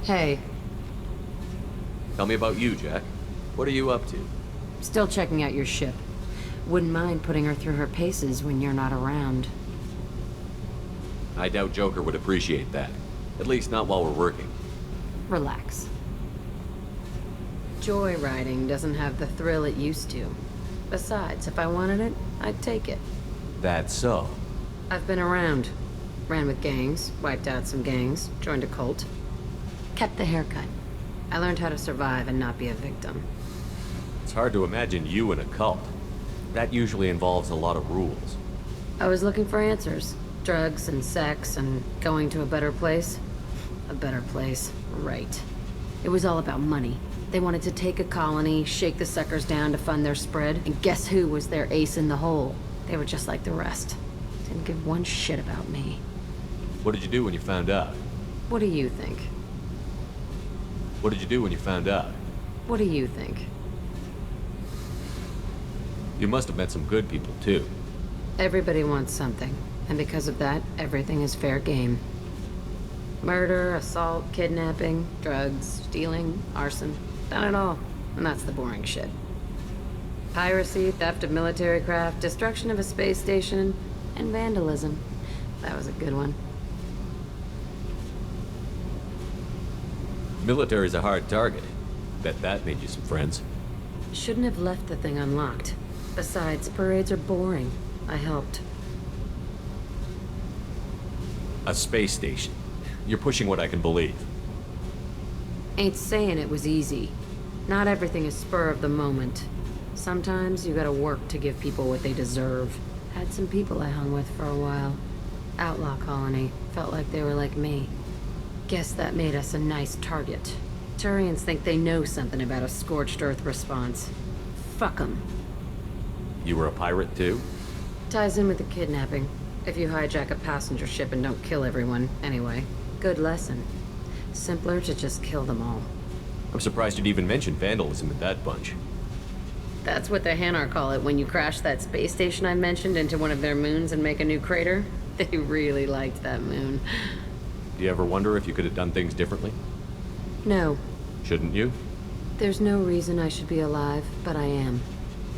Hey. Tell me about you, Jack. What are you up to? Still checking out your ship. Wouldn't mind putting her through her paces when you're not around. I doubt Joker would appreciate that. At least not while we're working. Relax. Joyriding doesn't have the thrill it used to. Besides, if I wanted it, I'd take it. That's so. I've been around. Ran with gangs, wiped out some gangs, joined a cult. Kept the haircut. I learned how to survive and not be a victim. It's hard to imagine you in a cult. That usually involves a lot of rules. I was looking for answers. Drugs and sex and going to a better place. A better place, right. It was all about money. They wanted to take a colony, shake the suckers down to fund their spread, and guess who was their ace in the hole? They were just like the rest. Didn't give one shit about me. What did you do when you found out? What do you think? What did you do when you found out? What do you think? You must have met some good people, too. Everybody wants something, and because of that, everything is fair game. Murder, assault, kidnapping, drugs, stealing, arson. Done it all, and that's the boring shit. Piracy, theft of military craft, destruction of a space station, and vandalism. That was a good one. Military's a hard target. Bet that made you some friends. Shouldn't have left the thing unlocked. Besides, parades are boring. I helped. A space station. You're pushing what I can believe. Ain't saying it was easy. Not everything is spur of the moment. Sometimes you gotta work to give people what they deserve. Had some people I hung with for a while. Outlaw colony. Felt like they were like me. Guess that made us a nice target. Turians think they know something about a scorched earth response. Fuck 'em. You were a pirate, too? Ties in with the kidnapping. If you hijack a passenger ship and don't kill everyone, anyway. Good lesson. Simpler to just kill them all. I'm surprised you'd even mention vandalism in that bunch. That's what the Hanar call it when you crash that space station I mentioned into one of their moons and make a new crater. They really liked that moon. Do you ever wonder if you could have done things differently? No. Shouldn't you? There's no reason I should be alive, but I am.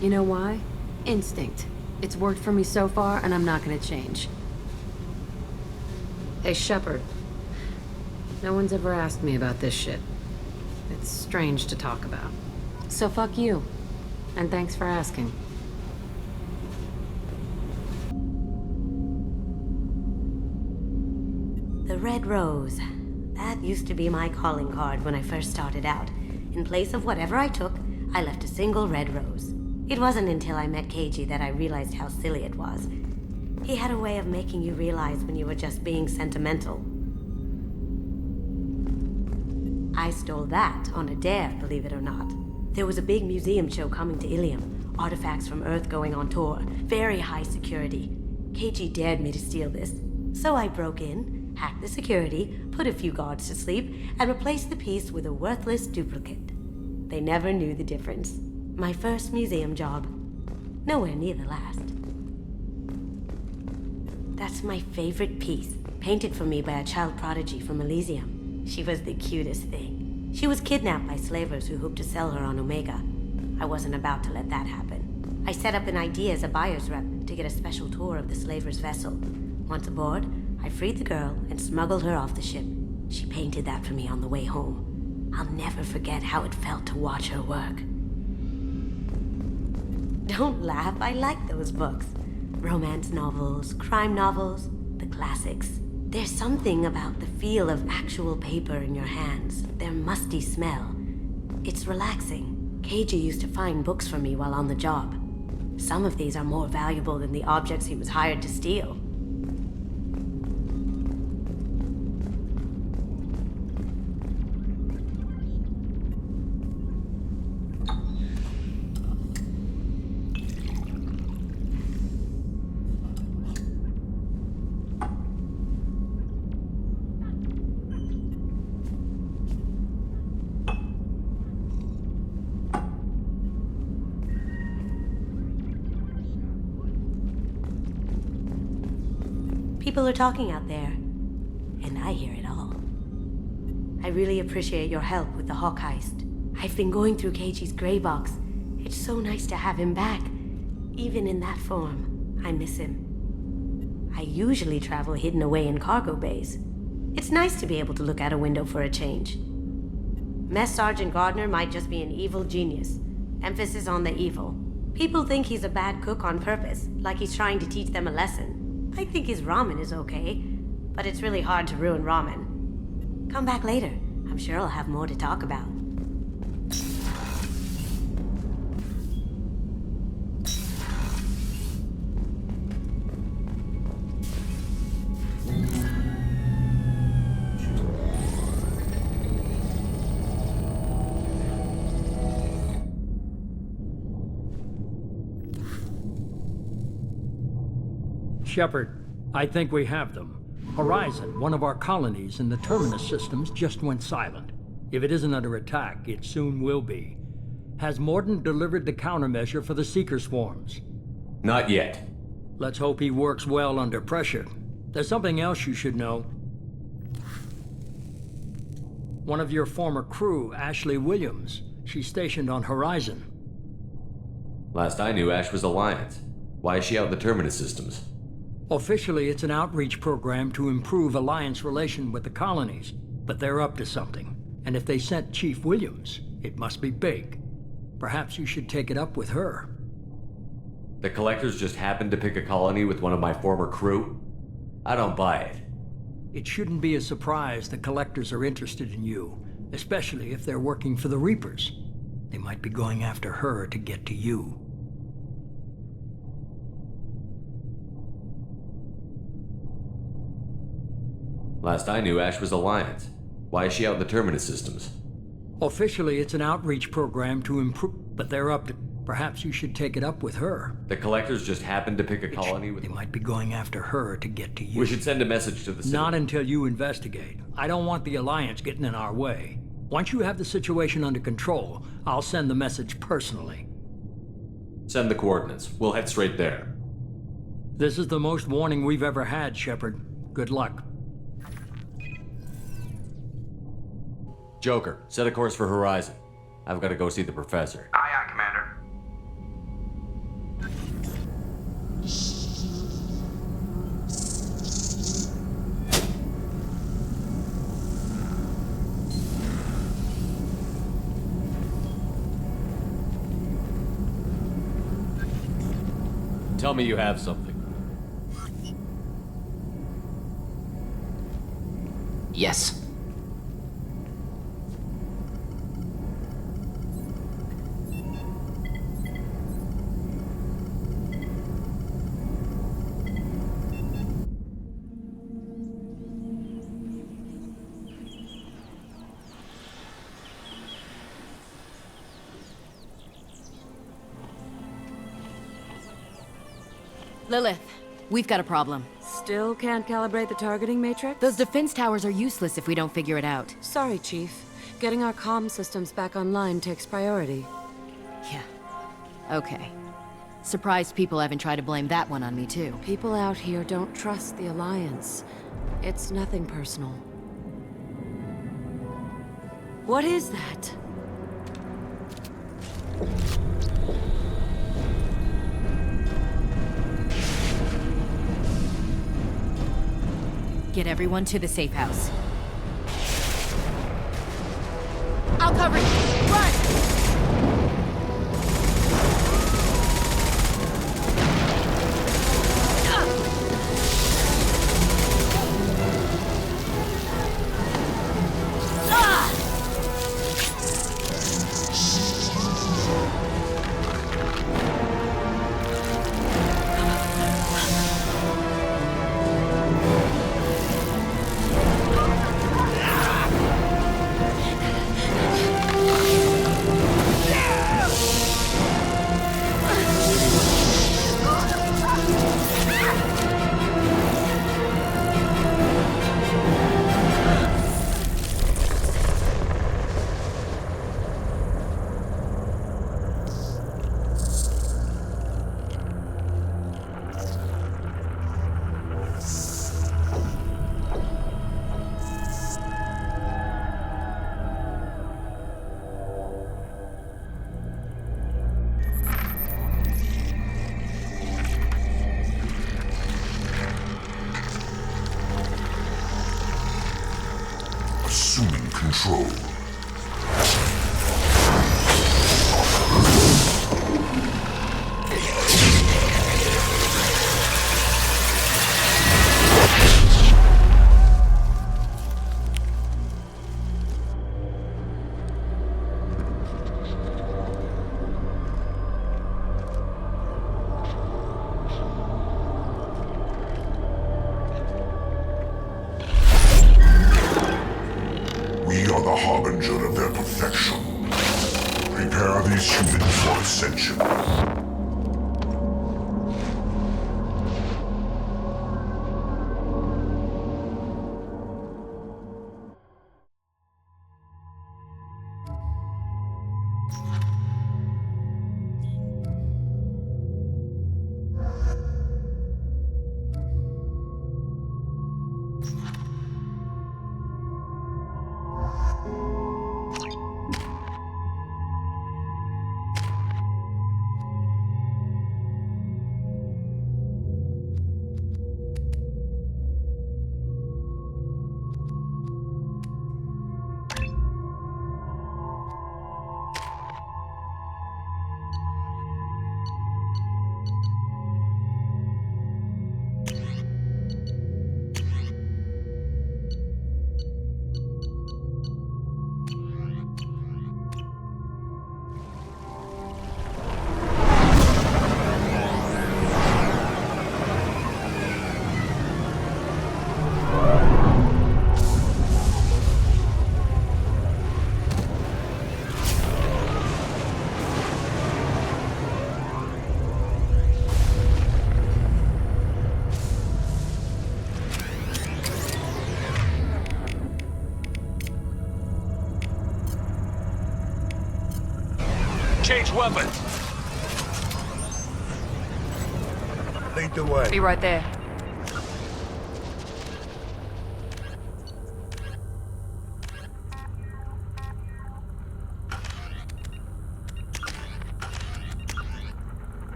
You know why? Instinct. It's worked for me so far, and I'm not gonna change. Hey, Shepard. No one's ever asked me about this shit. It's strange to talk about. So fuck you. And thanks for asking. The Red Rose. That used to be my calling card when I first started out. In place of whatever I took, I left a single red rose. It wasn't until I met KG that I realized how silly it was. He had a way of making you realize when you were just being sentimental. I stole that on a dare, believe it or not. There was a big museum show coming to Ilium. Artifacts from Earth going on tour. Very high security. KG dared me to steal this. So I broke in, hacked the security, put a few guards to sleep, and replaced the piece with a worthless duplicate. They never knew the difference. My first museum job. Nowhere near the last. That's my favorite piece, painted for me by a child prodigy from Elysium. She was the cutest thing. She was kidnapped by slavers who hoped to sell her on Omega. I wasn't about to let that happen. I set up an idea as a buyer's rep to get a special tour of the slaver's vessel. Once aboard, I freed the girl and smuggled her off the ship. She painted that for me on the way home. I'll never forget how it felt to watch her work. Don't laugh, I like those books. Romance novels, crime novels, the classics. There's something about the feel of actual paper in your hands, their musty smell. It's relaxing. KG used to find books for me while on the job. Some of these are more valuable than the objects he was hired to steal. People are talking out there, and I hear it all. I really appreciate your help with the Hawk heist. I've been going through Keiichi's gray box. It's so nice to have him back. Even in that form, I miss him. I usually travel hidden away in cargo bays. It's nice to be able to look out a window for a change. Mess Sergeant Gardner might just be an evil genius. Emphasis on the evil. People think he's a bad cook on purpose, like he's trying to teach them a lesson. I think his ramen is okay, but it's really hard to ruin ramen. Come back later. I'm sure I'll have more to talk about. Shepard, I think we have them. Horizon, one of our colonies in the Terminus systems, just went silent. If it isn't under attack, it soon will be. Has Mordant delivered the countermeasure for the Seeker swarms? Not yet. Let's hope he works well under pressure. There's something else you should know. One of your former crew, Ashley Williams, she's stationed on Horizon. Last I knew, Ash was Alliance. Why is she out in the Terminus systems? Officially, it's an outreach program to improve Alliance relation with the colonies, but they're up to something. And if they sent Chief Williams, it must be big. Perhaps you should take it up with her. The Collectors just happened to pick a colony with one of my former crew? I don't buy it. It shouldn't be a surprise the Collectors are interested in you, especially if they're working for the Reapers. They might be going after her to get to you. Last I knew, Ash was Alliance. Why is she out in the Terminus systems? Officially, it's an outreach program to improve, but they're up to... Perhaps you should take it up with her. The Collectors just happened to pick a colony with... They might be going after her to get to you. We should send a message to the city. Not until you investigate. I don't want the Alliance getting in our way. Once you have the situation under control, I'll send the message personally. Send the coordinates. We'll head straight there. This is the most warning we've ever had, Shepard. Good luck. Joker, set a course for Horizon. I've got to go see the professor. Aye, aye, Commander. Tell me you have something. Yes. Lilith, we've got a problem. Still can't calibrate the targeting matrix? Those defense towers are useless if we don't figure it out. Sorry, Chief. Getting our comm systems back online takes priority. Yeah. Okay. Surprised people haven't tried to blame that one on me, too. People out here don't trust the Alliance. It's nothing personal. What is that? Get everyone to the safe house. I'll cover you! Run! control. We are the harbinger of their perfection. Prepare these humans for ascension. Change weapons. Lead the way. Be right there.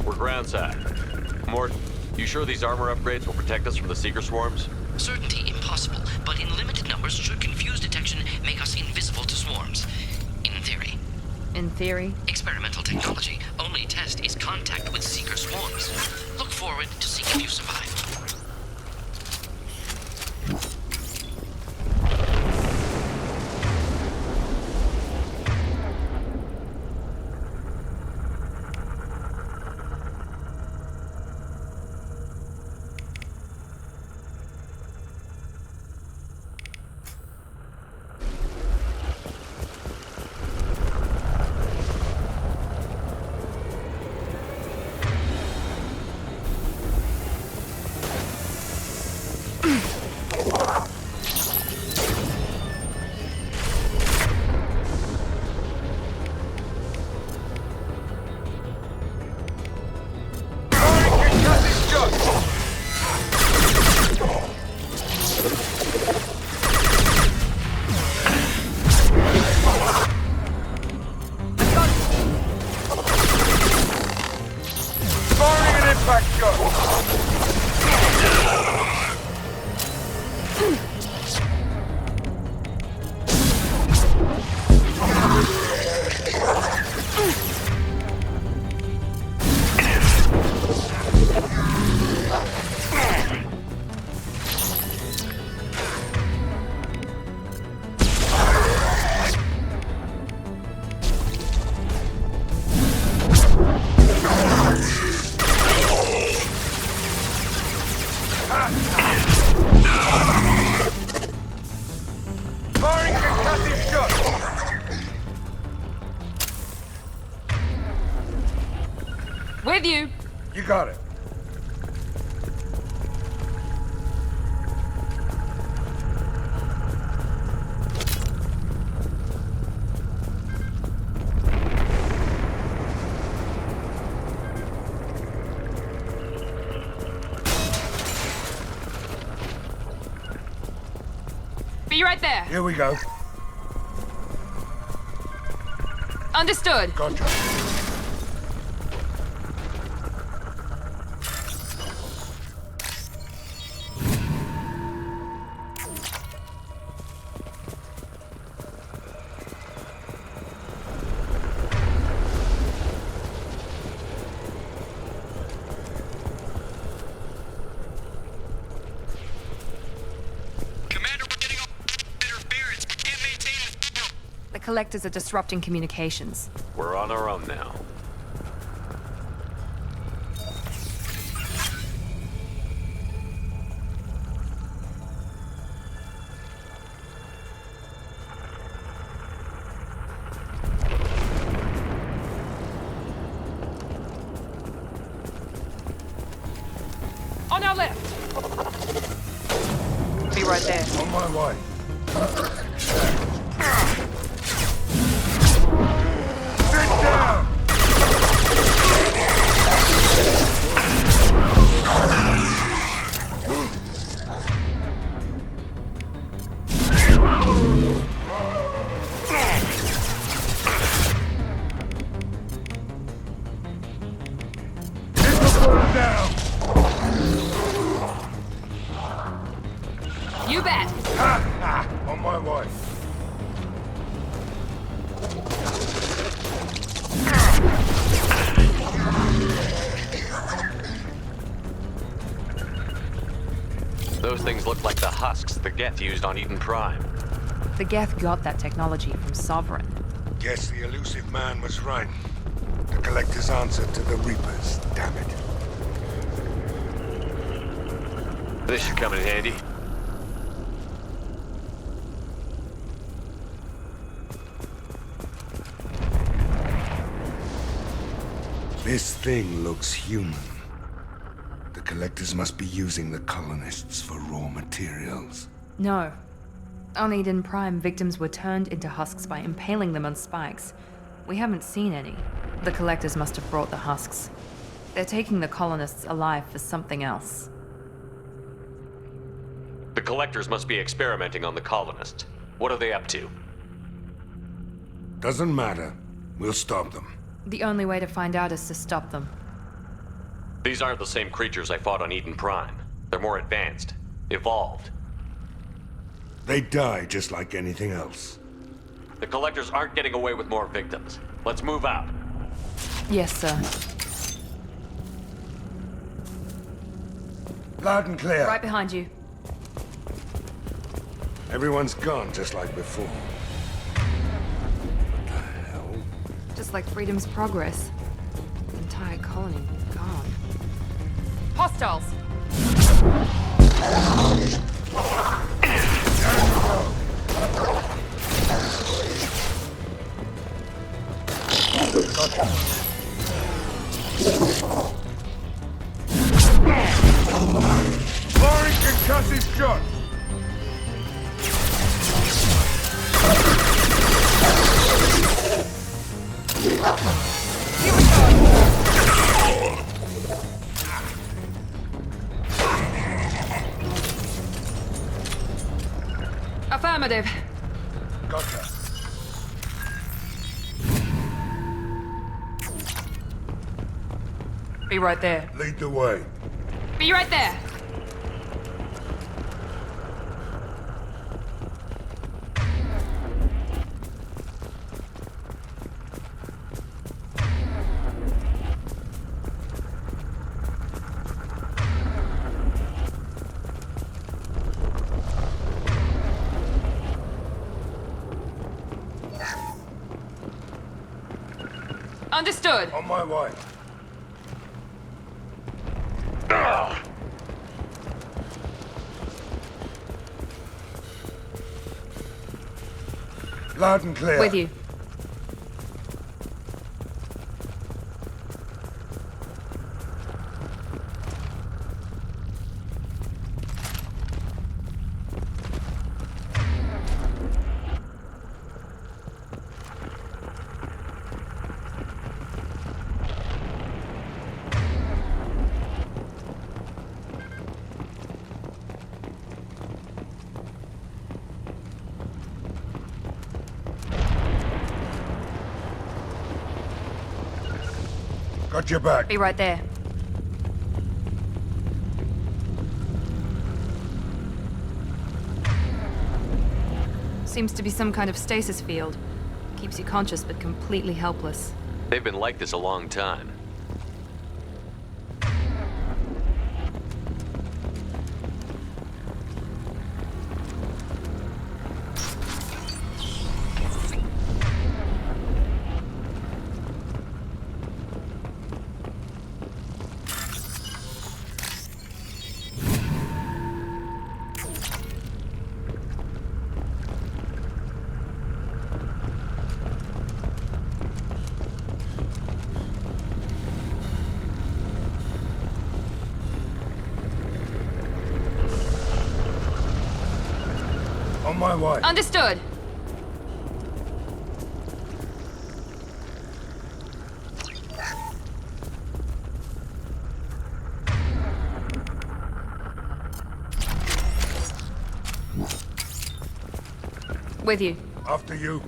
We're groundside. Mort, you sure these armor upgrades will protect us from the Seeker swarms? Certainty impossible, but in limited numbers should confuse detection make us invisible to swarms. In theory. In theory? Experimental technology. Only test is contact with Seeker swarms. Look forward to seeing if you survive. With you! You got it. Be right there! Here we go. Understood. Gotcha. Commander, we're getting all interference. We can't maintain it. The collectors are disrupting communications. We're on our own now. On our left. Be right there. On my way. Sit down! Down! You bet. On my way. Those things look like the husks the Geth used on Eden Prime. The Geth got that technology from Sovereign. Guess the elusive man was right. The Collector's answer to the Reapers, damn it. This should come in handy. This thing looks human. The Collectors must be using the colonists for raw materials. No. On Eden Prime, victims were turned into husks by impaling them on spikes. We haven't seen any. The collectors must have brought the husks. They're taking the colonists alive for something else. The collectors must be experimenting on the colonists. What are they up to? Doesn't matter. We'll stop them. The only way to find out is to stop them. These aren't the same creatures I fought on Eden Prime. They're more advanced, evolved. They die just like anything else. The collectors aren't getting away with more victims. Let's move out. Yes, sir. Loud and clear. Right behind you. Everyone's gone just like before. What the hell? Just like Freedom's Progress. The entire colony gone. Hostiles! Firing concussive shot! Here we go! Affirmative. Gotcha. Be right there. Lead the way. Be right there. Understood. On my way. Loud and clear. With you. Got your back. Be right there. Seems to be some kind of stasis field. Keeps you conscious but completely helpless. They've been like this a long time. On my way. Understood! With you. After you.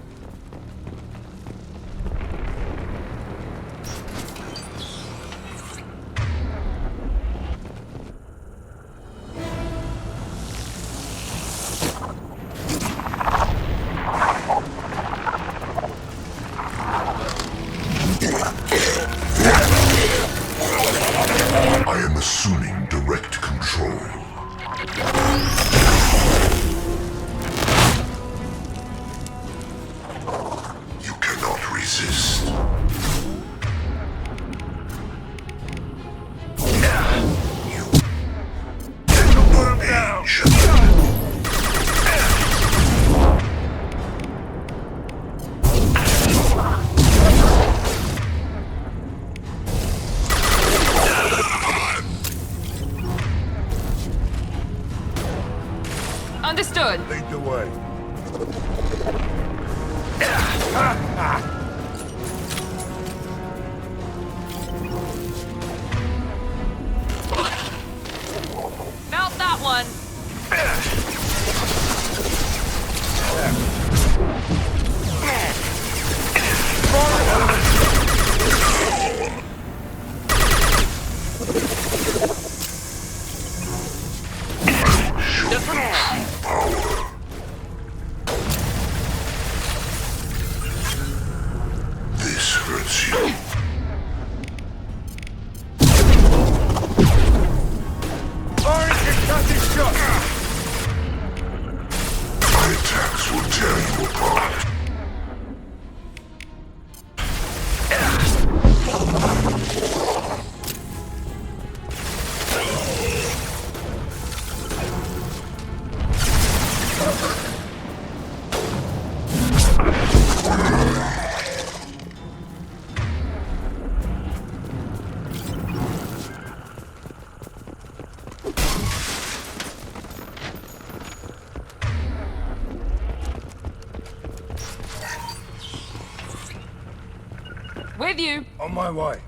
I am assuming direct control. You cannot resist. You obey, Shepard. Understood! Lead the way. Mount that one! This hurts you. My attacks will tear you apart. With you! On my way.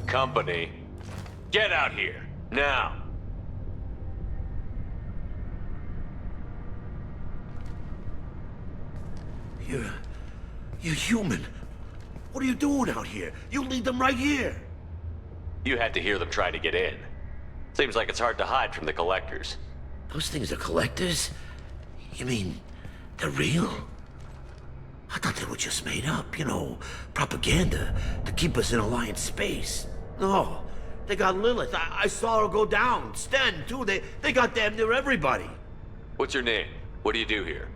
Company, get out here, now! You're human. What are you doing out here? You lead them right here. You had to hear them try to get in. Seems like it's hard to hide from the collectors. Those things are collectors? You mean, they're real? I thought they were just made up, propaganda to keep us in Alliance space. No, they got Lilith. I saw her go down. Sten, too. They got damn near everybody. What's your name? What do you do here?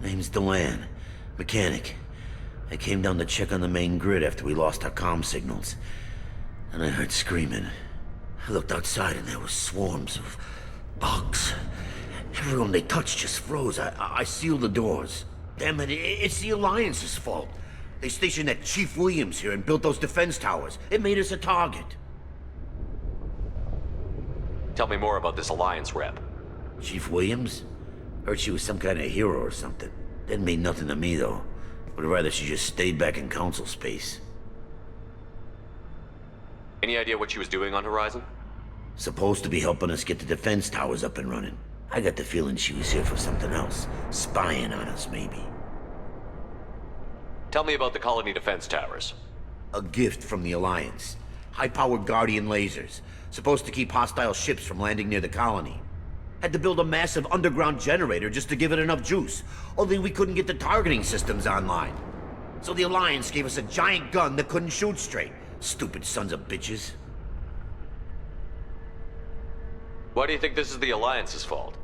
Name's Delan. Mechanic. I came down to check on the main grid after we lost our comm signals. And I heard screaming. I looked outside and there was swarms of bugs. Everyone they touched just froze. I sealed the doors. Damn it, it's the Alliance's fault. They stationed that Chief Williams here and built those defense towers. It made us a target. Tell me more about this Alliance rep. Chief Williams? Heard she was some kind of hero or something. Didn't mean nothing to me, though. Would rather she just stayed back in Council space. Any idea what she was doing on Horizon? Supposed to be helping us get the defense towers up and running. I got the feeling she was here for something else. Spying on us, maybe. Tell me about the colony defense towers. A gift from the Alliance. High-powered Guardian lasers. Supposed to keep hostile ships from landing near the colony. Had to build a massive underground generator just to give it enough juice. Only we couldn't get the targeting systems online. So the Alliance gave us a giant gun that couldn't shoot straight. Stupid sons of bitches. Why do you think this is the Alliance's fault?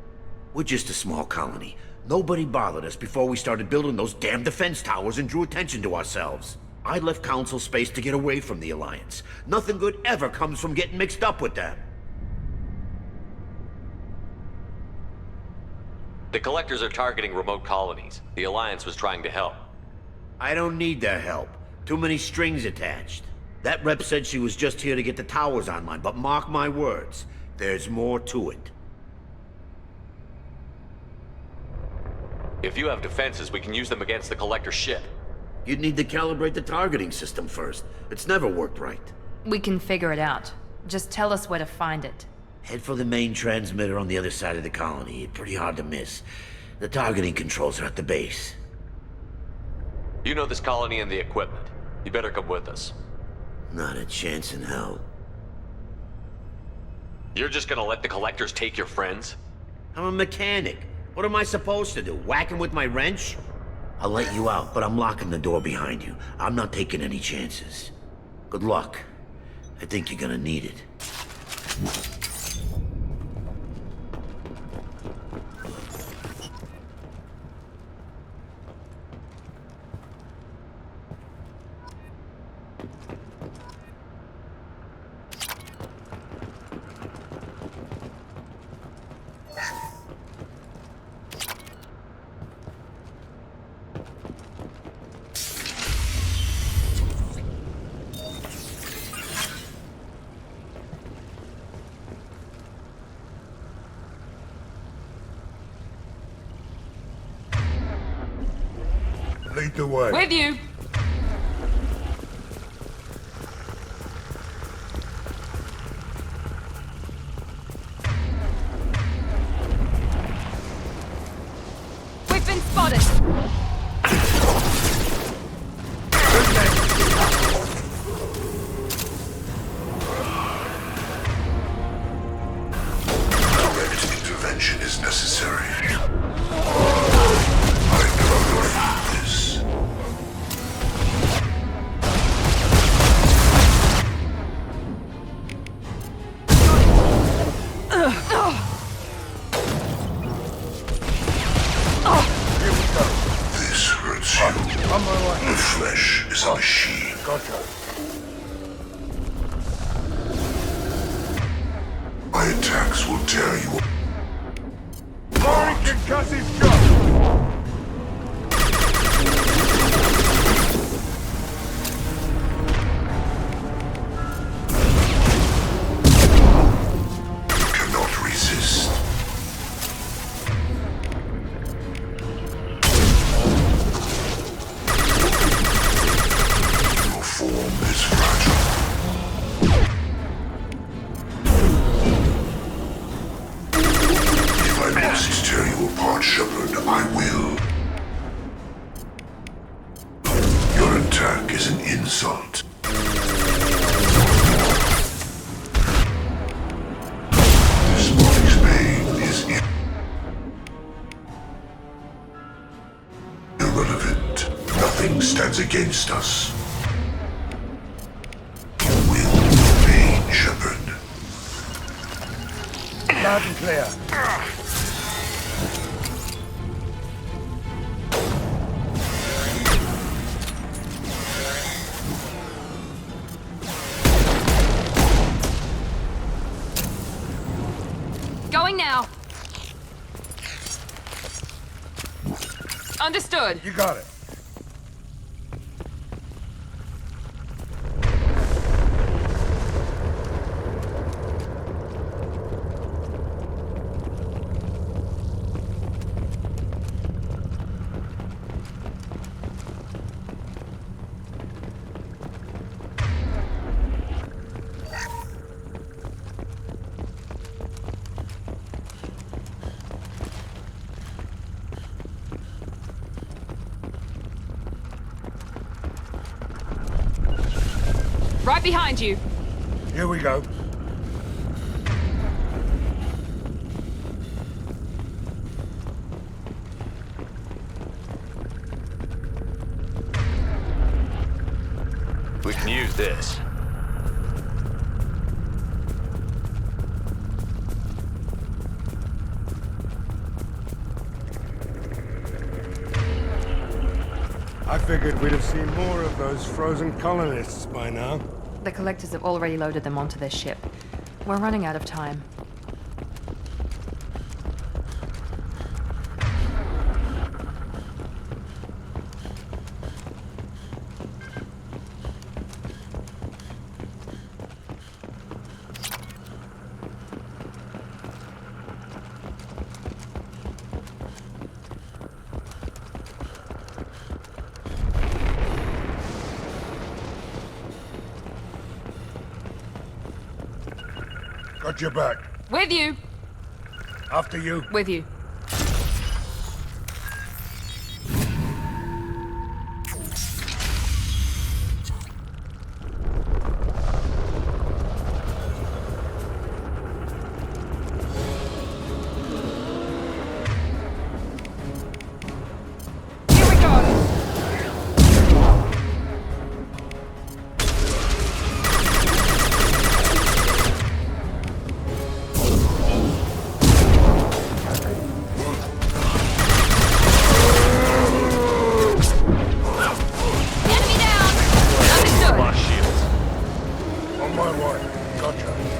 We're just a small colony. Nobody bothered us before we started building those damn defense towers and drew attention to ourselves. I left Council space to get away from the Alliance. Nothing good ever comes from getting mixed up with them. The Collectors are targeting remote colonies. The Alliance was trying to help. I don't need their help. Too many strings attached. That rep said she was just here to get the towers online, but mark my words, there's more to it. If you have defenses, we can use them against the Collector ship. You'd need to calibrate the targeting system first. It's never worked right. We can figure it out. Just tell us where to find it. Head for the main transmitter on the other side of the colony. Pretty hard to miss. The targeting controls are at the base. You know this colony and the equipment. You better come with us. Not a chance in hell. You're just gonna let the Collectors take your friends? I'm a mechanic. What am I supposed to do? Whack him with my wrench? I'll let you out, but I'm locking the door behind you. I'm not taking any chances. Good luck. I think you're gonna need it. Lead the way. With you! We've been spotted! Direct intervention is necessary. I cannot refute this. This hurts you. On my way. The flesh is a machine. Gotcha. My attacks will tear you. Firing concussive shot. You cannot resist. Your form is fragile. If I must tear you apart, Shepard, I will. Your attack is an insult. This body's pain is irrelevant. Nothing stands against us. You will remain, Shepard. Loud and clear. Going now! Understood. You got it. Right behind you. Here we go. We can use this. I figured we'd have seen more of those frozen colonists by now. The collectors have already loaded them onto their ship. We're running out of time. Got your back. With you! After you. With you.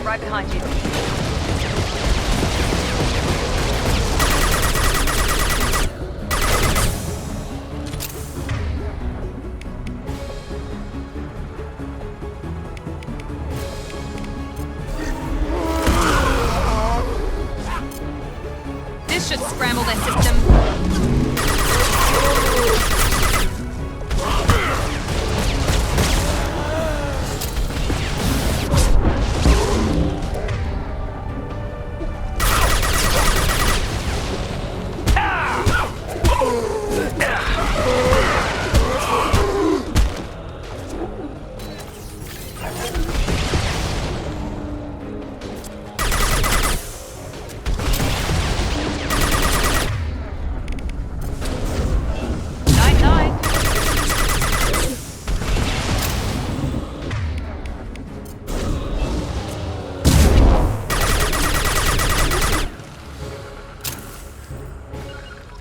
Right behind you. This should scramble their system.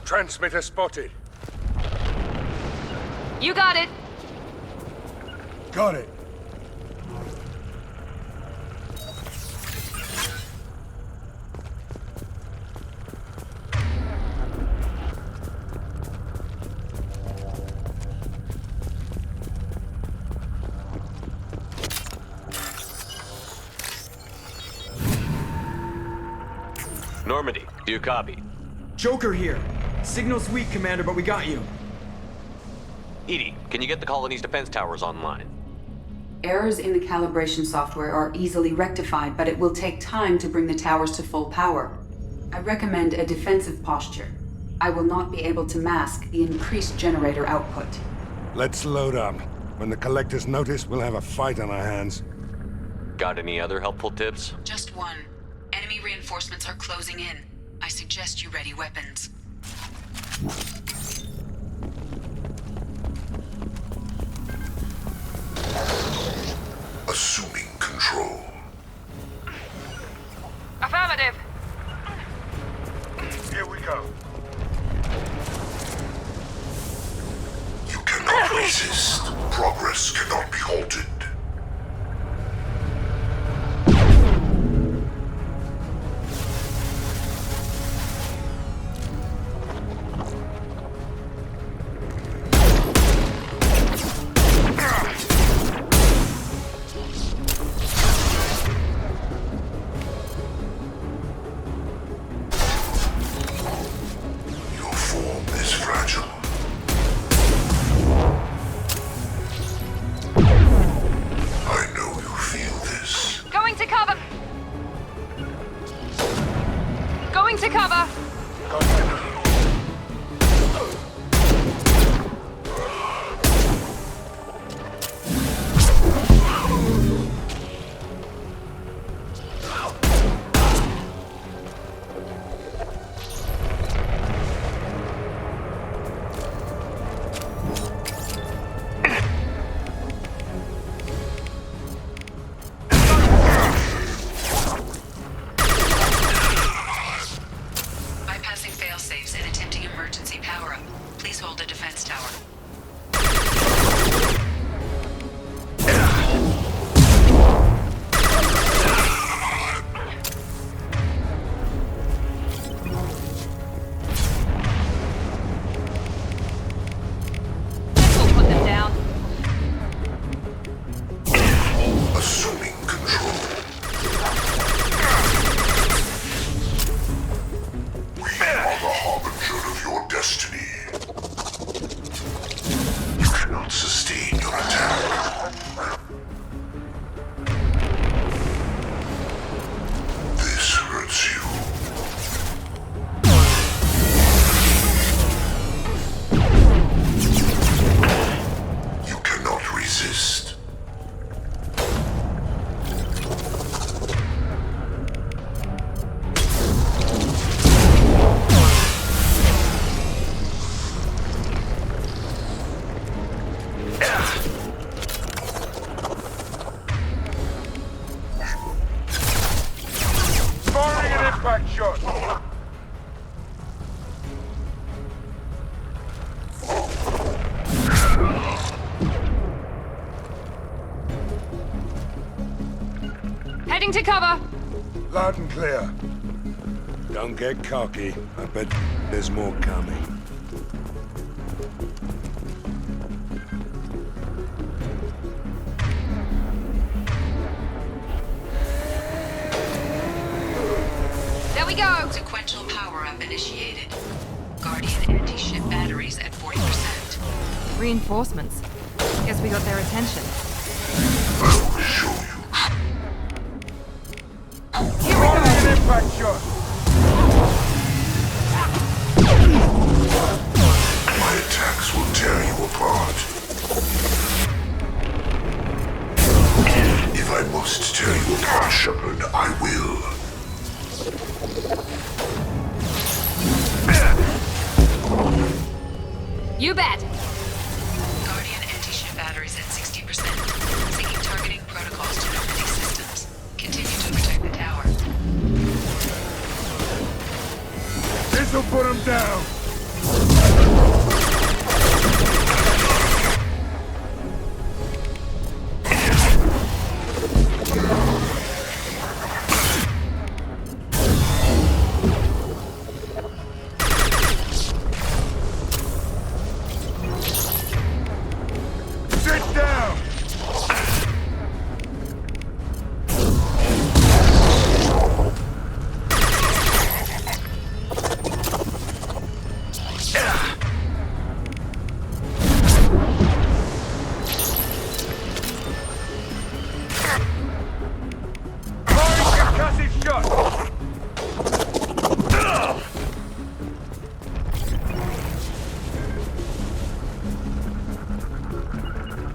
Transmitter spotted. You got it. Got it. Normandy, do you copy? Joker here. Signal's weak, Commander, but we got you. Edie, can you get the colony's defense towers online? Errors in the calibration software are easily rectified, but it will take time to bring the towers to full power. I recommend a defensive posture. I will not be able to mask the increased generator output. Let's load up. When the collectors notice, we'll have a fight on our hands. Got any other helpful tips? Just one. Enemy reinforcements are closing in. I suggest you ready weapons. Assuming control. Affirmative. Here we go. You cannot resist. Progress cannot be halted. placeholder defense tower. We'll put them down. Assuming control. We are the harbinger of your destiny. You cannot sustain your attack. This hurts you. You cannot resist. Firing an impact shot! Heading to cover. Loud and clear. Don't get cocky. I bet there's more coming. There we go. Sequential power-up initiated. Guardian anti-ship batteries at 40%. Reinforcements. Guess we got their attention. I will show you. Here we go. An impact shot! My attacks will tear you apart. If I must tear you apart, Shepard, I will. You bet. Guardian anti-ship batteries at 60%. Syncing targeting protocols to Normandy systems. Continue to protect the tower. This'll put him down! Sit down!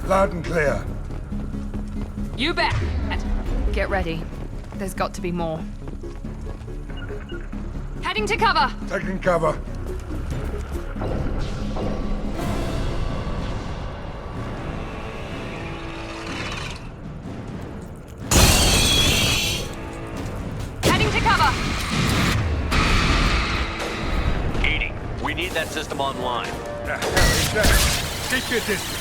Loud and clear. You bet. Get ready. There's got to be more. Heading to cover. Taking cover. Heading to cover. 80. We need that system online. The hell is that? Keep your distance.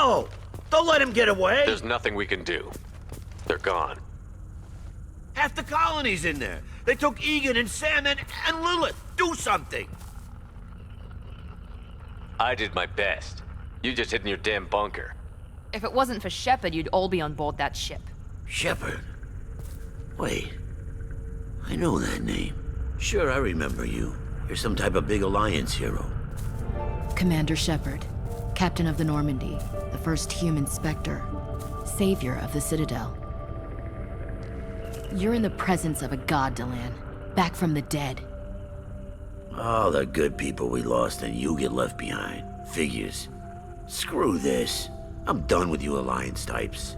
No! Don't let him get away! There's nothing we can do. They're gone. Half the colony's in there. They took Egan and Sam and Lilith. Do something! I did my best. You just hid in your damn bunker. If it wasn't for Shepard, you'd all be on board that ship. Shepard? Wait. I know that name. Sure, I remember you. You're some type of big Alliance hero. Commander Shepard, Captain of the Normandy, the first human Spectre, savior of the Citadel. You're in the presence of a god, Delan, back from the dead. All the good people we lost and you get left behind. Figures. Screw this. I'm done with you Alliance types.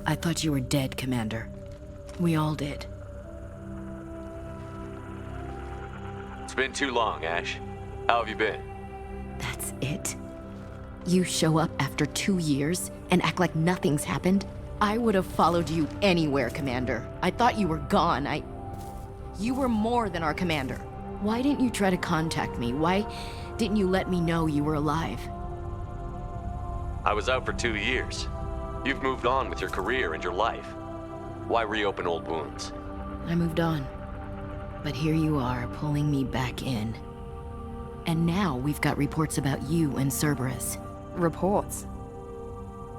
I thought you were dead, Commander. We all did. It's been too long, Ash. How have you been? That's it? You show up after 2 years and act like nothing's happened? I would have followed you anywhere, Commander. I thought you were gone. You were more than our commander. Why didn't you try to contact me? Why didn't you let me know you were alive? I was out for 2 years. You've moved on with your career and your life. Why reopen old wounds? I moved on. But here you are, pulling me back in. And now we've got reports about you and Cerberus. Reports?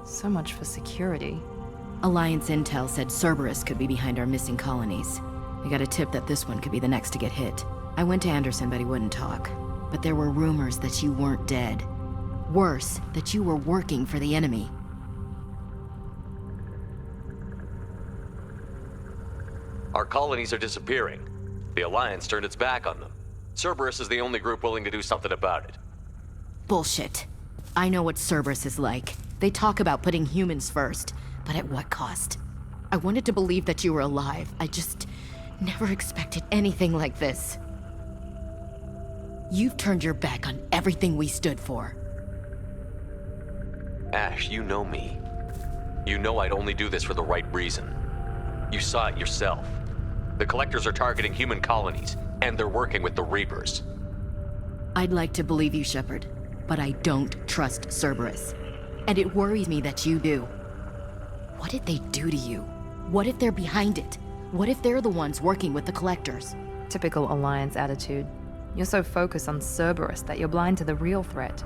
So much for security. Alliance intel said Cerberus could be behind our missing colonies. We got a tip that this one could be the next to get hit. I went to Anderson, but he wouldn't talk. But there were rumors that you weren't dead. Worse, that you were working for the enemy. Our colonies are disappearing. The Alliance turned its back on them. Cerberus is the only group willing to do something about it. Bullshit. I know what Cerberus is like. They talk about putting humans first, but at what cost? I wanted to believe that you were alive. I just never expected anything like this. You've turned your back on everything we stood for. Ash, you know me. You know I'd only do this for the right reason. You saw it yourself. The Collectors are targeting human colonies, and they're working with the Reapers. I'd like to believe you, Shepard, but I don't trust Cerberus. And it worries me that you do. What did they do to you? What if they're behind it? What if they're the ones working with the Collectors? Typical Alliance attitude. You're so focused on Cerberus that you're blind to the real threat.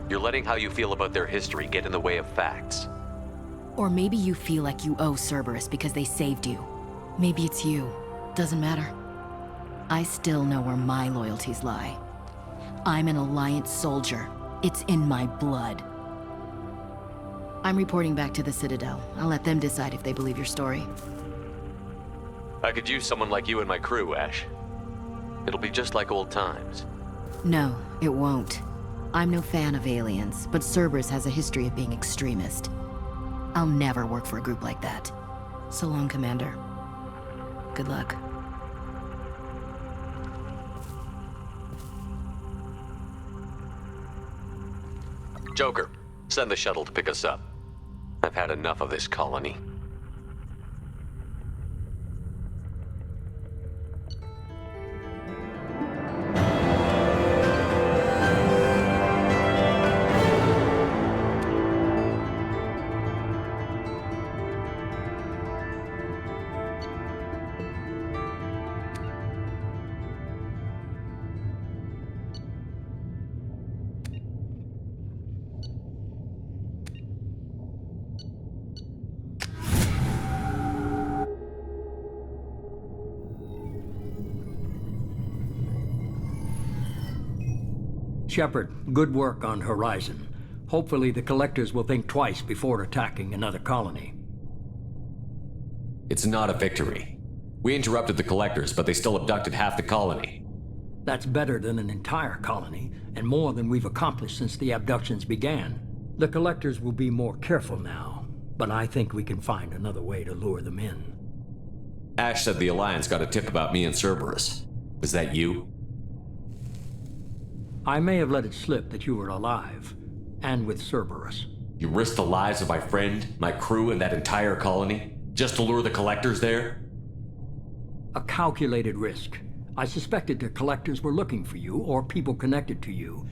You're letting how you feel about their history get in the way of facts. Or maybe you feel like you owe Cerberus because they saved you. Maybe it's you. Doesn't matter. I still know where my loyalties lie. I'm an Alliance soldier. It's in my blood. I'm reporting back to the Citadel. I'll let them decide if they believe your story. I could use someone like you in my crew, Ash. It'll be just like old times. No, it won't. I'm no fan of aliens, but Cerberus has a history of being extremist. I'll never work for a group like that. So long, Commander. Good luck. Joker, send the shuttle to pick us up. I've had enough of this colony. Shepard, good work on Horizon. Hopefully the Collectors will think twice before attacking another colony. It's not a victory. We interrupted the Collectors, but they still abducted half the colony. That's better than an entire colony, and more than we've accomplished since the abductions began. The Collectors will be more careful now, but I think we can find another way to lure them in. Ash said the Alliance got a tip about me and Cerberus. Was that you? I may have let it slip that you were alive, and with Cerberus. You risked the lives of my friend, my crew, and that entire colony, just to lure the Collectors there? A calculated risk. I suspected the collectors were looking for you, or people connected to you.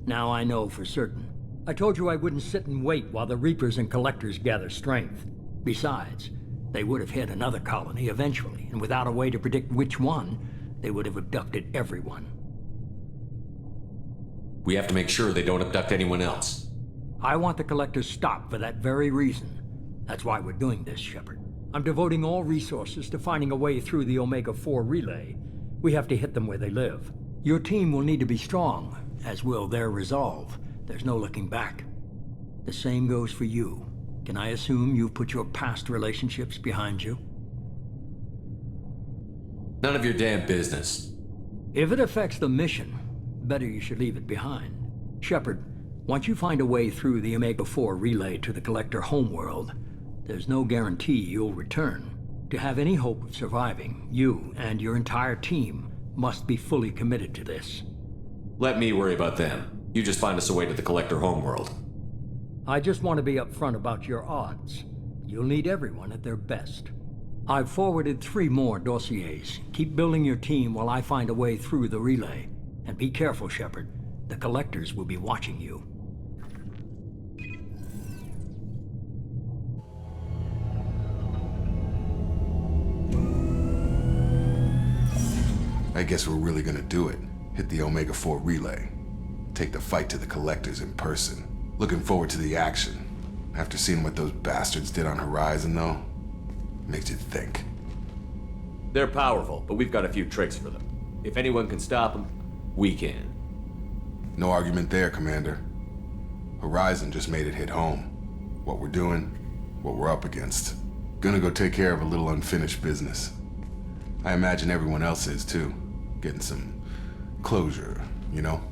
Now I know for certain. I told you I wouldn't sit and wait while the Reapers and Collectors gather strength. Besides, they would have hit another colony eventually, and without a way to predict which one, they would have abducted everyone. We have to make sure they don't abduct anyone else. I want the Collectors stopped for that very reason. That's why we're doing this, Shepard. I'm devoting all resources to finding a way through the Omega-4 relay. We have to hit them where they live. Your team will need to be strong, as will their resolve. There's no looking back. The same goes for you. Can I assume you've put your past relationships behind you? None of your damn business. If it affects the mission, better you should leave it behind. Shepard, once you find a way through the Omega-4 relay to the Collector homeworld, there's no guarantee you'll return. To have any hope of surviving, you and your entire team must be fully committed to this. Let me worry about them. You just find us a way to the Collector homeworld. I just want to be upfront about your odds. You'll need everyone at their best. I've forwarded 3 more dossiers. Keep building your team while I find a way through the relay. And be careful, Shepard. The Collectors will be watching you. I guess we're really gonna do it. Hit the Omega-4 relay. Take the fight to the Collectors in person. Looking forward to the action. After seeing what those bastards did on Horizon, though, makes you think. They're powerful, but we've got a few tricks for them. If anyone can stop them, we can. No argument there, Commander. Horizon just made it hit home. What we're doing, what we're up against. Gonna go take care of a little unfinished business. I imagine everyone else is, too. Getting some closure, you know?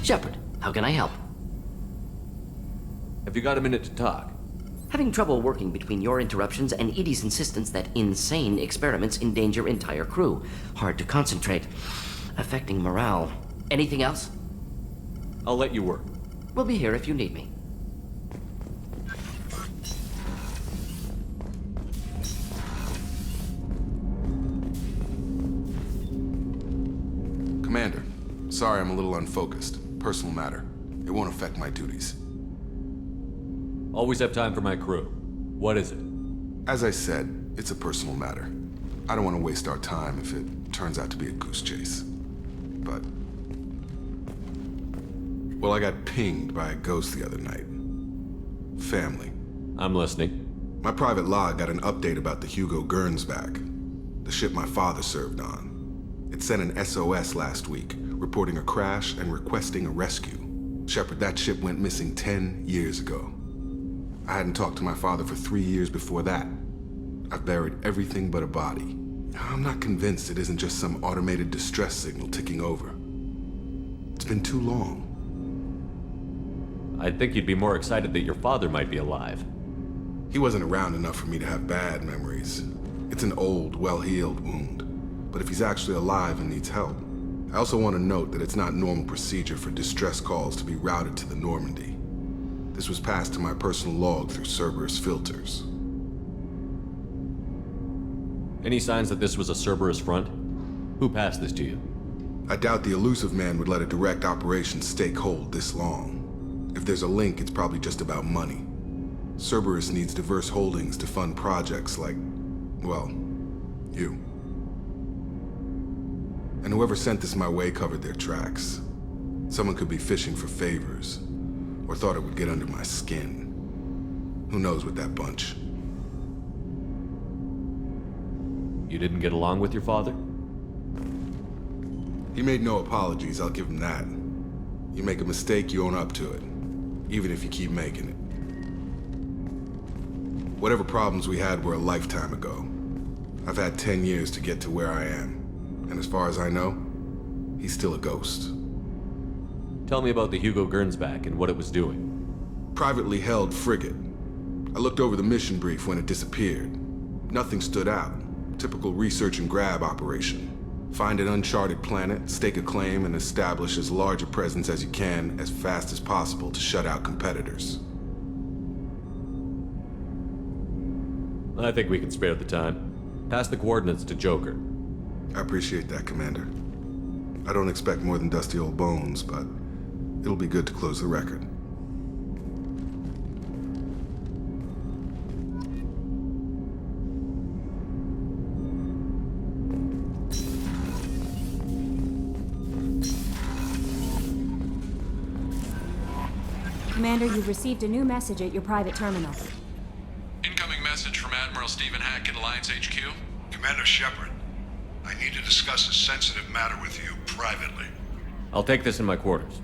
Shepard, how can I help? Have you got a minute to talk? Having trouble working between your interruptions and Edie's insistence that insane experiments endanger entire crew. Hard to concentrate. Affecting morale. Anything else? I'll let you work. We'll be here if you need me. Commander, sorry I'm a little unfocused. Personal matter. It won't affect my duties. Always have time for my crew. What is it? As I said, it's a personal matter. I don't want to waste our time if it turns out to be a goose chase. But... well, I got pinged by a ghost the other night. Family. I'm listening. My private log got an update about the Hugo Gernsback, the ship my father served on. It sent an SOS last week, reporting a crash and requesting a rescue. Shepard, that ship went missing 10 years ago. I hadn't talked to my father for 3 years before that. I've buried everything but a body. I'm not convinced it isn't just some automated distress signal ticking over. It's been too long. I'd think you'd be more excited that your father might be alive. He wasn't around enough for me to have bad memories. It's an old, well-healed wound. But if he's actually alive and needs help, I also want to note that it's not normal procedure for distress calls to be routed to the Normandy. This was passed to my personal log through Cerberus filters. Any signs that this was a Cerberus front? Who passed this to you? I doubt the elusive man would let a direct operation stake hold this long. If there's a link, it's probably just about money. Cerberus needs diverse holdings to fund projects like, well, you. And whoever sent this my way covered their tracks. Someone could be fishing for favors, or thought it would get under my skin. Who knows with that bunch? You didn't get along with your father? He made no apologies, I'll give him that. You make a mistake, you own up to it, even if you keep making it. Whatever problems we had were a lifetime ago. I've had 10 years to get to where I am. And as far as I know, he's still a ghost. Tell me about the Hugo Gernsback and what it was doing. Privately held frigate. I looked over the mission brief when it disappeared. Nothing stood out. Typical research and grab operation. Find an uncharted planet, stake a claim, and establish as large a presence as you can as fast as possible to shut out competitors. I think we can spare the time. Pass the coordinates to Joker. I appreciate that, Commander. I don't expect more than dusty old bones, but it'll be good to close the record. Commander, you've received a new message at your private terminal. Incoming message from Admiral Stephen Hackett, Alliance HQ. Commander Shepard, I need to discuss a sensitive matter with you privately. I'll take this in my quarters.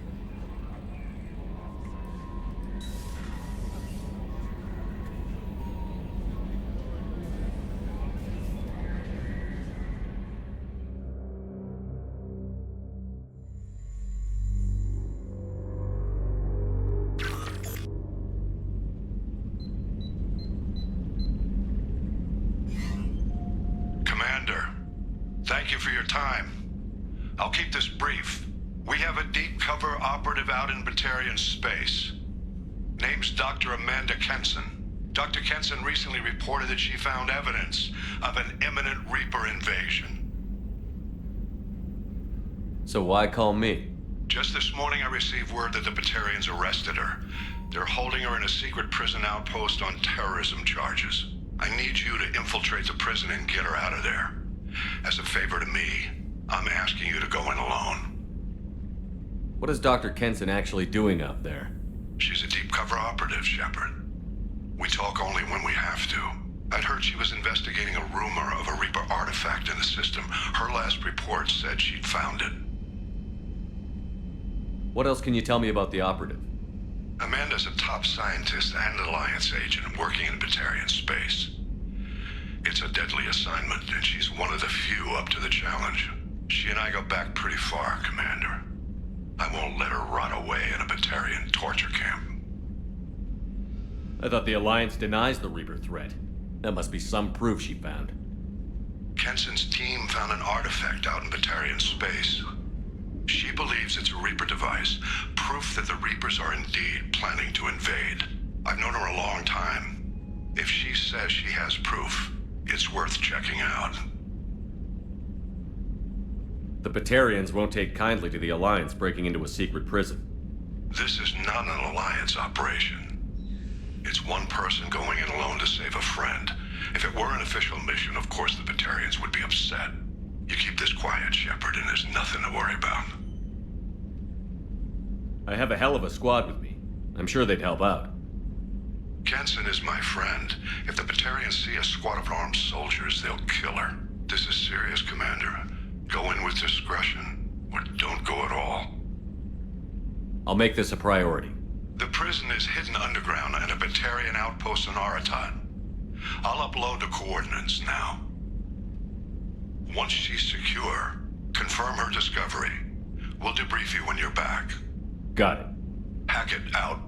Commander, thank you for your time. I'll keep this brief. We have a deep cover operative out in Batarian space. Name's Dr. Amanda Kenson. Dr. Kenson recently reported that she found evidence of an imminent Reaper invasion. So why call me? Just this morning I received word that the Batarians arrested her. They're holding her in a secret prison outpost on terrorism charges. I need you to infiltrate the prison and get her out of there. As a favor to me, I'm asking you to go in alone. What is Dr. Kenson actually doing out there? She's a deep cover operative, Shepard. We talk only when we have to. I'd heard she was investigating a rumor of a Reaper artifact in the system. Her last report said she'd found it. What else can you tell me about the operative? Amanda's a top scientist and Alliance agent working in Batarian space. It's a deadly assignment, and she's one of the few up to the challenge. She and I go back pretty far, Commander. I won't let her rot away in a Batarian torture camp. I thought the Alliance denies the Reaper threat. That must be some proof she found. Kenson's team found an artifact out in Batarian space. She believes it's a Reaper device, proof that the Reapers are indeed planning to invade. I've known her a long time. If she says she has proof, it's worth checking out. The Batarians won't take kindly to the Alliance breaking into a secret prison. This is not an Alliance operation. It's one person going in alone to save a friend. If it were an official mission, of course the Batarians would be upset. You keep this quiet, Shepard, and there's nothing to worry about. I have a hell of a squad with me. I'm sure they'd help out. Kenson is my friend. If the Batarians see a squad of armed soldiers, they'll kill her. This is serious, Commander. Go in with discretion, or don't go at all. I'll make this a priority. The prison is hidden underground in a Batarian outpost in Araton. I'll upload the coordinates now. Once she's secure, confirm her discovery. We'll debrief you when you're back. Got it. Hackett out.